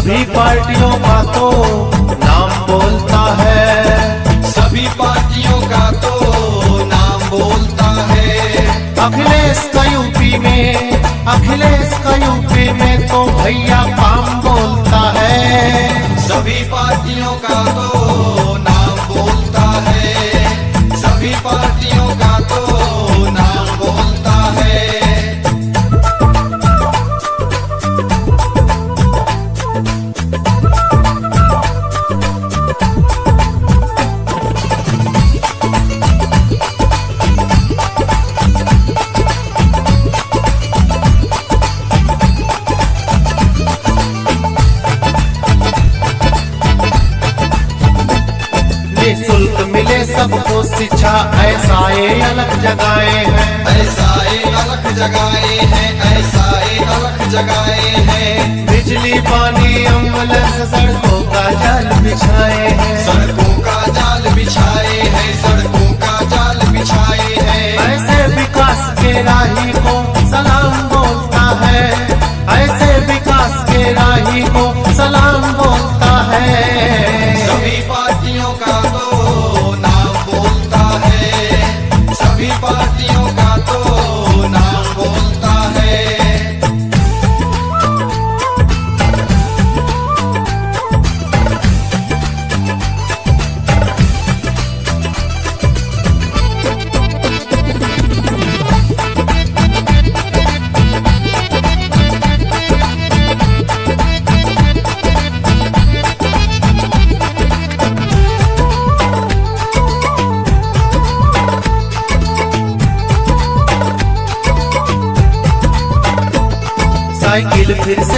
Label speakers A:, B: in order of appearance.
A: सभी पार्टियों का तो नाम बोलता है,
B: सभी पार्टियों का तो नाम बोलता है।
A: अखिलेश का यूपी में, अखिलेश का यूपी में तो भैया काम बोलता है।
B: सभी पार्टियों का तो नाम बोलता है, सभी पार्टियों का तो नाम बोलता है।
A: निःशुल्क मिले सबको शिक्षा, ऐसा ये अलग जगाए हैं,
B: ऐसा ये अलग जगाए हैं, ऐसा ये अलग जगाए हैं।
A: बिजली पानी एम्बुलेंस सड़कों का जाल बिछाए हैं,
B: सड़कों का जाल बिछाए हैं, सड़कों का जाल बिछाए हैं।
A: ऐसे विकास के राही को सलाम बोलता है, ऐसे विकास के राही को सलाम बोलता है।
B: सभी पार्टियों का तो नाम बोलता है, सभी पार्टियों का तो नाम बोलता है।
A: साइकिल फिर से